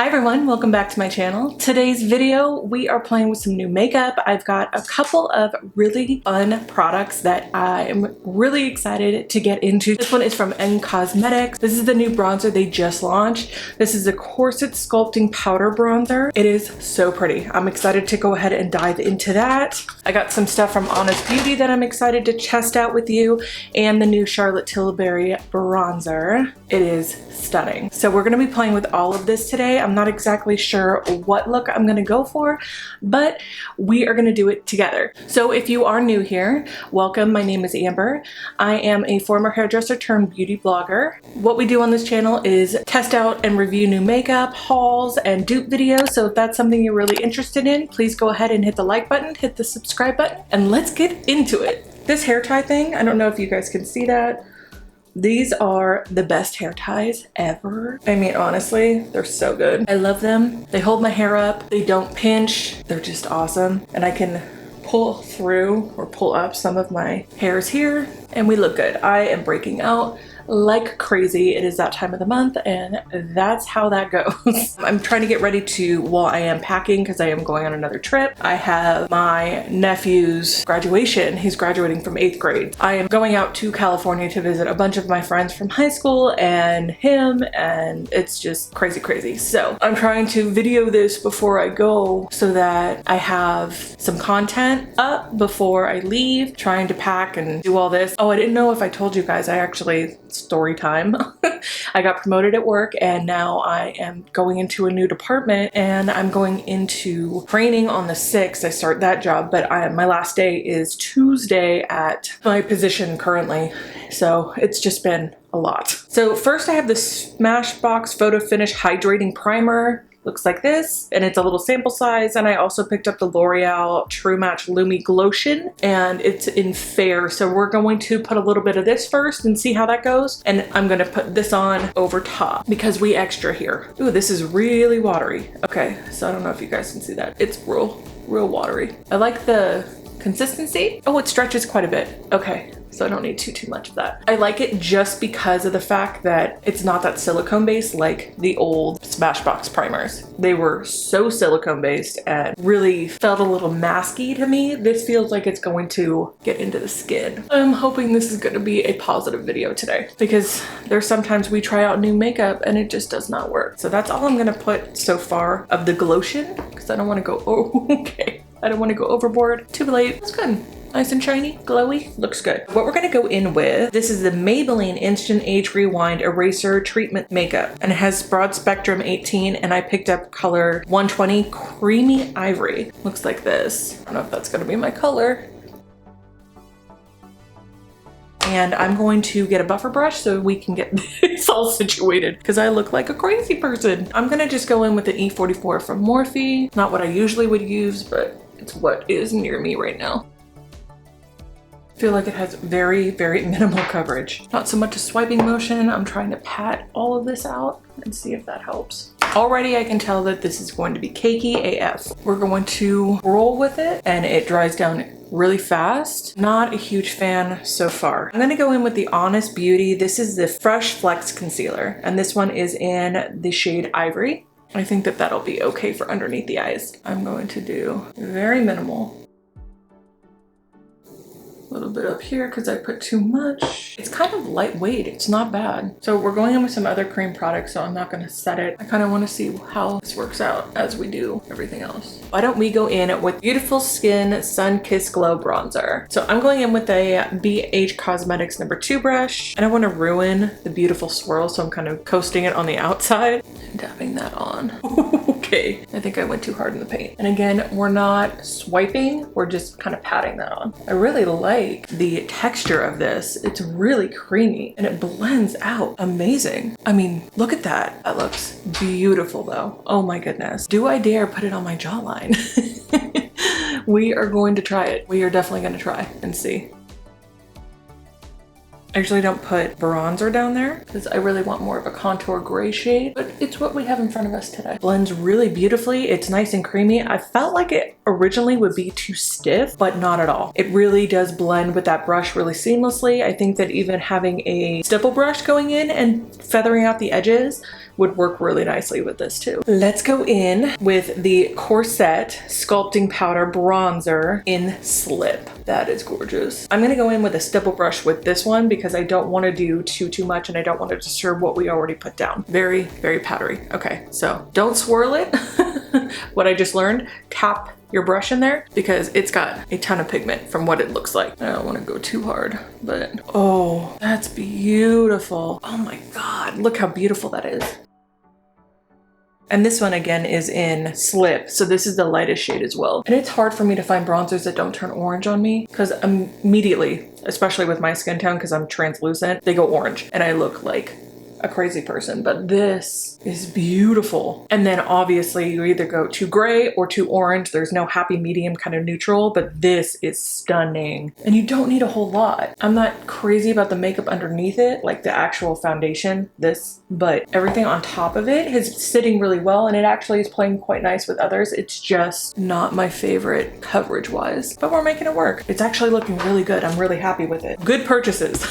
Hi everyone, welcome back to my channel. Today's video, we are playing with some new makeup. I've got a couple of really fun products that I am really excited to get into. This one is from Cosmetics. This is the new bronzer they just launched. This is a Corselette Sculpting powder bronzer. It is so pretty. I'm excited to go ahead and dive into that. I got some stuff from Honest Beauty that I'm excited to test out with you, and the new Charlotte Tilbury bronzer. It is stunning. So we're going to be playing with all of this today. I'm not exactly sure what look I'm going to go for, but we are going to do it together. So if you are new here, welcome. My name is Amber. I am a former hairdresser turned beauty blogger. What we do on this channel is test out and review new makeup, hauls, and dupe videos. So if that's something you're really interested in, please go ahead and hit the like button, hit the subscribe button, and let's get into it. This hair tie thing, I don't know if you guys can see that. These are the best hair ties ever. I mean, honestly, they're so good. I love them. They hold my hair up. They don't pinch. They're just awesome. And I can pull through or pull up some of my hairs here and we look good. I am breaking out like crazy. It is that time of the month and that's how that goes. I'm trying to get ready to, while I am packing because I am going on another trip. I have my nephew's graduation. He's graduating from 8th grade. I am going out to California to visit a bunch of my friends from high school and him, and it's just crazy. So I'm trying to video this before I go so that I have some content up before I leave, trying to pack and do all this. Oh, I didn't know if I told you guys, I actually, story time. I got promoted at work and now I am going into a new department and I'm going into training on the 6th. I start that job, but my last day is Tuesday at my position currently. So it's just been a lot. So first I have the Smashbox Photo Finish Hydrating Primer. Looks like this, and it's a little sample size. And I also picked up the L'Oreal True Match Lumi Glotion, and it's in Fair. So we're going to put a little bit of this first and see how that goes. And I'm gonna put this on over top because we extra here. Ooh, this is really watery. Okay, so I don't know if you guys can see that. It's real watery. I like the consistency. Oh, it stretches quite a bit. Okay. So I don't need too much of that. I like it just because of the fact that it's not that silicone based like the old Smashbox primers. They were so silicone based and really felt a little masky to me. This feels like it's going to get into the skin. I'm hoping this is going to be a positive video today because there's sometimes we try out new makeup and it just does not work. So that's all I'm going to put so far of the glotion because I don't want to go, oh, okay. I don't want to go overboard. Too late. It's good. Nice and shiny, glowy, looks good. What we're gonna go in with, this is the Maybelline Instant Age Rewind Eraser Treatment Makeup, and it has broad spectrum 18, and I picked up color 120 Creamy Ivory. Looks like this. I don't know if that's gonna be my color. And I'm going to get a buffer brush so we can get this all situated because I look like a crazy person. I'm gonna just go in with an E44 from Morphe. Not what I usually would use, but it's what is near me right now. I feel like it has very minimal coverage. Not so much a swiping motion. I'm trying to pat all of this out and see if that helps. Already I can tell that this is going to be cakey AF. We're going to roll with it and it dries down really fast. Not a huge fan so far. I'm gonna go in with the Honest Beauty. This is the Fresh Flex Concealer and this one is in the shade Ivory. I think that that'll be okay for underneath the eyes. I'm going to do very minimal. A little bit up here because I put too much. It's kind of lightweight. It's not bad. So we're going in with some other cream products, so I'm not going to set it. I kind of want to see how this works out as we do everything else. Why don't we go in with Beautiful Skin Sun Kiss Glow Bronzer. So I'm going in with a BH Cosmetics No. 2 brush. I don't want to ruin the beautiful swirl, so I'm kind of coasting it on the outside and dabbing that on. Okay, I think I went too hard in the paint. And again, we're not swiping, we're just kind of patting that on. I really like the texture of this. It's really creamy and it blends out amazing. I mean, look at that. That looks beautiful though. Oh my goodness. Do I dare put it on my jawline? We are going to try it. We are definitely going to try and see. I usually don't put bronzer down there because I really want more of a contour gray shade, but it's what we have in front of us today. Blends really beautifully. It's nice and creamy. I felt like it originally would be too stiff, but not at all. It really does blend with that brush really seamlessly. I think that even having a stipple brush going in and feathering out the edges would work really nicely with this too. Let's go in with the Corselette Sculpting Powder Bronzer in Slip. That is gorgeous. I'm gonna go in with a stipple brush with this one because I don't want to do too much and I don't want to disturb what we already put down. Very, very powdery. Okay, so don't swirl it. What I just learned, tap your brush in there because it's got a ton of pigment from what it looks like. I don't want to go too hard, but oh, that's beautiful. Oh my God, look how beautiful that is. And this one again is in Slip, so this is the lightest shade as well. And it's hard for me to find bronzers that don't turn orange on me because immediately, especially with my skin tone because I'm translucent, they go orange and I look like a crazy person, but this is beautiful. And then obviously you either go too gray or too orange. There's no happy medium, kind of neutral, but this is stunning. And you don't need a whole lot. I'm not crazy about the makeup underneath it, like the actual foundation, but everything on top of it is sitting really well and it actually is playing quite nice with others. It's just not my favorite coverage wise, but we're making it work. It's actually looking really good. I'm really happy with it. Good purchases.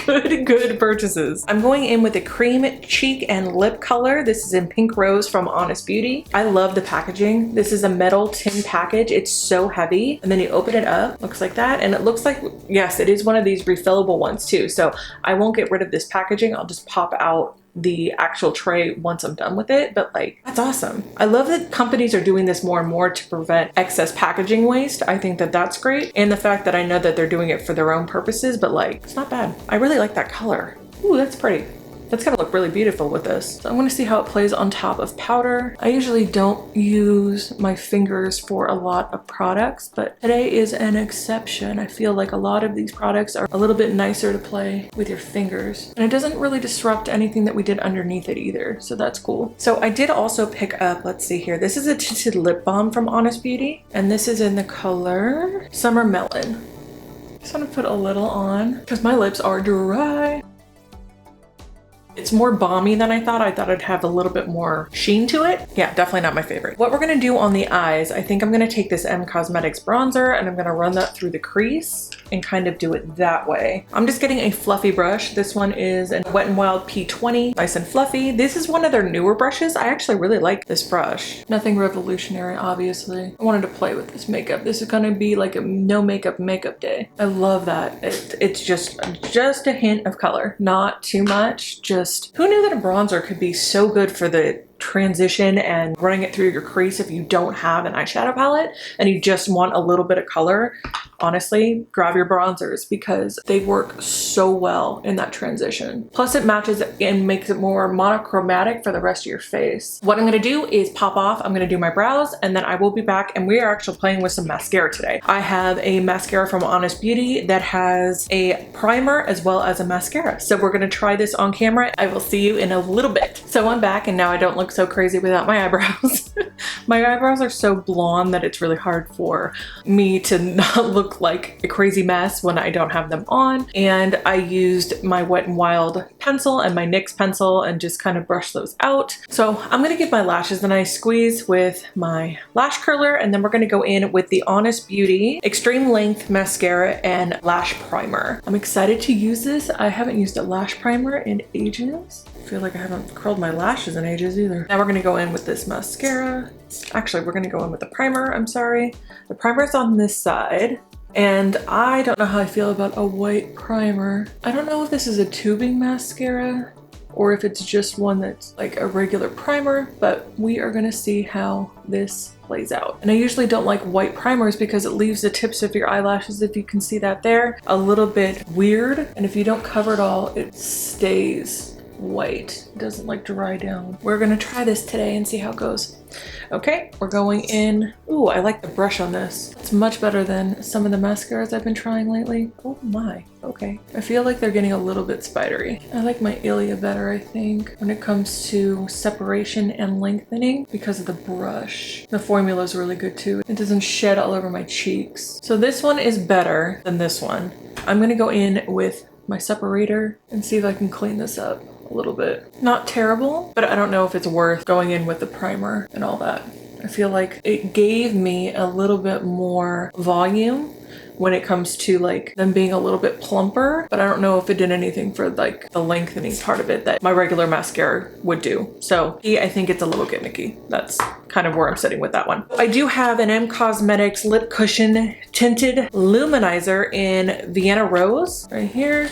Good purchases. I'm going in with a cream cheek and lip color. This is in Pink Rose from Honest Beauty. I love the packaging. This is a metal tin package. It's so heavy. And then you open it up, looks like that. And it looks like, yes, it is one of these refillable ones too. So I won't get rid of this packaging. I'll just pop out the actual tray once I'm done with it, but like, that's awesome. I love that companies are doing this more and more to prevent excess packaging waste. I think that that's great. And the fact that I know that they're doing it for their own purposes, but like, it's not bad. I really like that color. Ooh, that's pretty. That's gonna look really beautiful with this. So I'm gonna see how it plays on top of powder. I usually don't use my fingers for a lot of products, but today is an exception. I feel like a lot of these products are a little bit nicer to play with your fingers. And it doesn't really disrupt anything that we did underneath it either, so that's cool. So I did also pick up, let's see here, this is a tinted lip balm from Honest Beauty, and this is in the color Summer Melon. Just wanna put a little on because my lips are dry. It's more balmy than I thought. I thought I'd have a little bit more sheen to it. Yeah, definitely not my favorite. What we're gonna do on the eyes, I think I'm gonna take this M Cosmetics bronzer and I'm gonna run that through the crease and kind of do it that way. I'm just getting a fluffy brush. This one is a Wet n Wild P20, nice and fluffy. This is one of their newer brushes. I actually really like this brush. Nothing revolutionary, obviously. I wanted to play with this makeup. This is gonna be like a no makeup day. I love that. It's just a hint of color, not too much, just who knew that a bronzer could be so good for the transition and running it through your crease if you don't have an eyeshadow palette and you just want a little bit of color. Honestly, grab your bronzers because they work so well in that transition. Plus it matches and makes it more monochromatic for the rest of your face. What I'm gonna do is pop off, I'm gonna do my brows and then I will be back and we are actually playing with some mascara today. I have a mascara from Honest Beauty that has a primer as well as a mascara. So we're gonna try this on camera. I will see you in a little bit. So I'm back and now I don't look so crazy without my eyebrows. My eyebrows are so blonde that it's really hard for me to not look like a crazy mess when I don't have them on. And I used my Wet n Wild pencil and my NYX pencil and just kind of brush those out. So I'm gonna give my lashes a nice squeeze with my lash curler and then we're gonna go in with the Honest Beauty Extreme Length Mascara and Lash Primer. I'm excited to use this. I haven't used a lash primer in ages. I feel like I haven't curled my lashes in ages either. Now we're gonna go in with this mascara. Actually, we're gonna go in with the primer, I'm sorry. The primer's on this side. And I don't know how I feel about a white primer. I don't know if this is a tubing mascara or if it's just one that's like a regular primer, but we are gonna see how this plays out. And I usually don't like white primers because it leaves the tips of your eyelashes, if you can see that there, a little bit weird. And if you don't cover it all, it stays white. It doesn't like dry down. We're gonna try this today and see how it goes. Okay, we're going in. Ooh, I like the brush on this. It's much better than some of the mascaras I've been trying lately. Oh my, okay. I feel like they're getting a little bit spidery. I like my Ilia better, I think, when it comes to separation and lengthening because of the brush. The formula is really good too. It doesn't shed all over my cheeks. So this one is better than this one. I'm gonna go in with my separator and see if I can clean this up a little bit. Not terrible, but I don't know if it's worth going in with the primer and all that. I feel like it gave me a little bit more volume when it comes to like them being a little bit plumper, but I don't know if it did anything for like the lengthening part of it that my regular mascara would do. So I think it's a little gimmicky. That's kind of where I'm sitting with that one. I do have an M Cosmetics Lip Cushion Tinted Luminizer in Vienna Rose right here.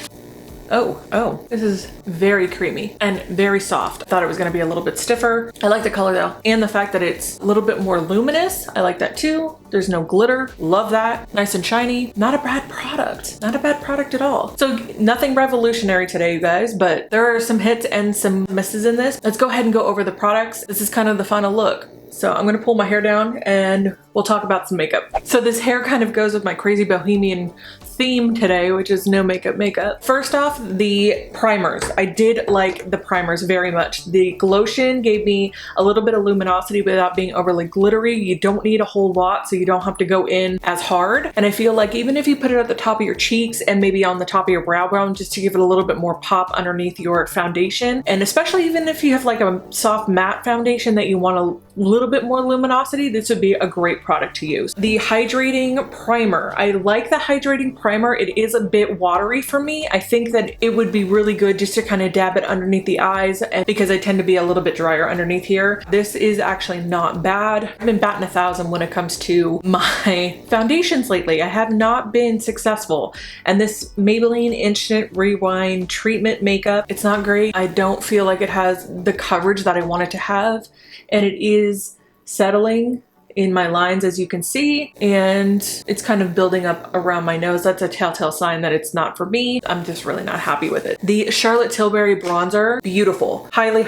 Oh, this is very creamy and very soft. I thought it was gonna be a little bit stiffer. I like the color though, and the fact that it's a little bit more luminous. I like that too. There's no glitter. Love that. Nice and shiny. Not a bad product. Not a bad product at all. So nothing revolutionary today, you guys, but there are some hits and some misses in this. Let's go ahead and go over the products. This is kind of the final look. So I'm gonna pull my hair down and we'll talk about some makeup. So this hair kind of goes with my crazy bohemian theme today, which is no makeup. First off, the primers. I did like the primers very much. The Glotion gave me a little bit of luminosity without being overly glittery. You don't need a whole lot, so you don't have to go in as hard. And I feel like even if you put it at the top of your cheeks and maybe on the top of your brow bone, just to give it a little bit more pop underneath your foundation, and especially even if you have like a soft matte foundation that you want a little bit more luminosity, this would be a great product to use. The Hydrating Primer. I like the Hydrating Primer. It is a bit watery for me. I think that it would be really good just to kind of dab it underneath the eyes, and because I tend to be a little bit drier underneath here. This is actually not bad. I've been batting 1,000 when it comes to my foundations lately. I have not been successful. And this Maybelline Instant Rewind Treatment Makeup, it's not great. I don't feel like it has the coverage that I want it to have. And it is settling in my lines, as you can see, and it's kind of building up around my nose. That's a telltale sign that it's not for me. I'm just really not happy with it. The Charlotte Tilbury bronzer, beautiful. Highly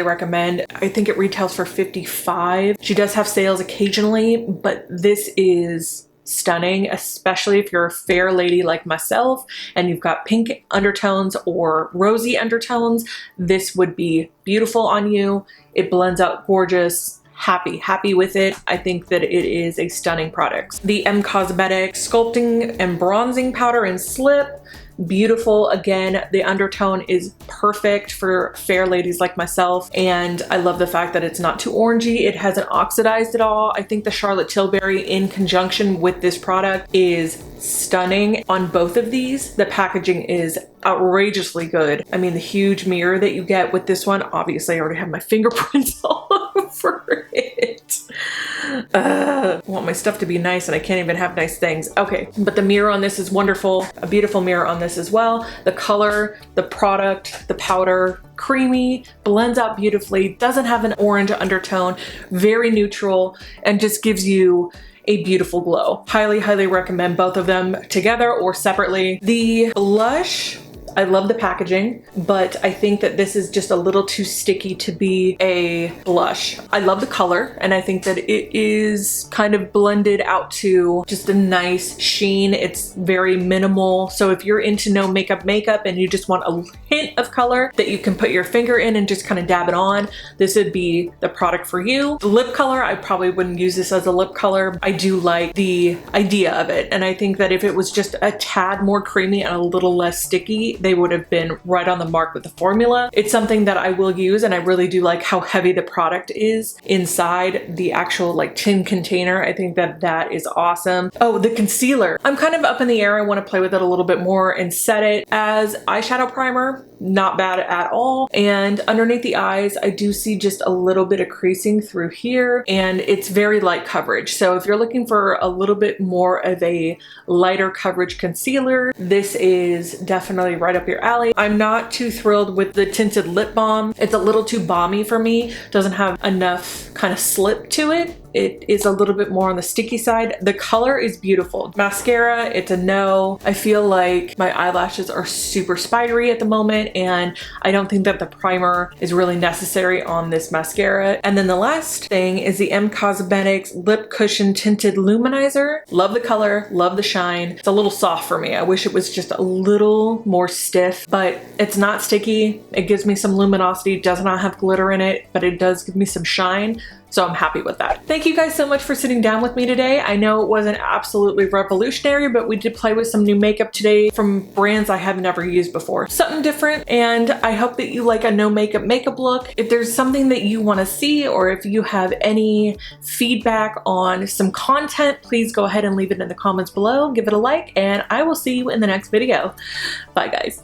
recommend. I think it retails for $55. She does have sales occasionally, but this is stunning, especially if you're a fair lady like myself and you've got pink undertones or rosy undertones. This would be beautiful on you. It blends out gorgeous. Happy with it. I think that it is a stunning product. The M Cosmetics Sculpting and Bronzing Powder and Slip. Beautiful. Again, the undertone is perfect for fair ladies like myself, and I love the fact that it's not too orangey. It hasn't oxidized at all. I think the Charlotte Tilbury in conjunction with this product is stunning on both of these. The packaging is outrageously good. I mean, the huge mirror that you get with this one, obviously I already have my fingerprints all over it. I want my stuff to be nice and I can't even have nice things. Okay, but the mirror on this is wonderful. A beautiful mirror on this as well. The color, the product, the powder, creamy, blends out beautifully, doesn't have an orange undertone, very neutral, and just gives you a beautiful glow. Highly recommend both of them together or separately. The blush, I love the packaging, but I think that this is just a little too sticky to be a blush. I love the color, and I think that it is kind of blended out to just a nice sheen. It's very minimal. So if you're into no makeup and you just want a hint of color that you can put your finger in and just kind of dab it on, this would be the product for you. The lip color, I probably wouldn't use this as a lip color. I do like the idea of it, and I think that if it was just a tad more creamy and a little less sticky, they would have been right on the mark with the formula. It's something that I will use, and I really do like how heavy the product is inside the actual like tin container. I think that that is awesome. Oh, the concealer. I'm kind of up in the air. I want to play with it a little bit more and set it as eyeshadow primer. Not bad at all. And underneath the eyes, I do see just a little bit of creasing through here, and it's very light coverage. So if you're looking for a little bit more of a lighter coverage concealer, this is definitely right up your alley. I'm not too thrilled with the tinted lip balm. It's a little too balmy for me. Doesn't have enough kind of slip to it. It is a little bit more on the sticky side. The color is beautiful. Mascara, it's a no. I feel like my eyelashes are super spidery at the moment, and I don't think that the primer is really necessary on this mascara. And then the last thing is the M Cosmetics Lip Cushion Tinted Luminizer. Love the color, love the shine. It's a little soft for me. I wish it was just a little more stiff, but it's not sticky. It gives me some luminosity. It does not have glitter in it, but it does give me some shine. So I'm happy with that. Thank Thank you guys so much for sitting down with me today. I know it wasn't absolutely revolutionary, but we did play with some new makeup today from brands I have never used before. Something different, and I hope that you like a no makeup look. If there's something that you want to see, or if you have any feedback on some content, please go ahead and leave it in the comments below. Give it a like, and I will see you in the next video. Bye guys.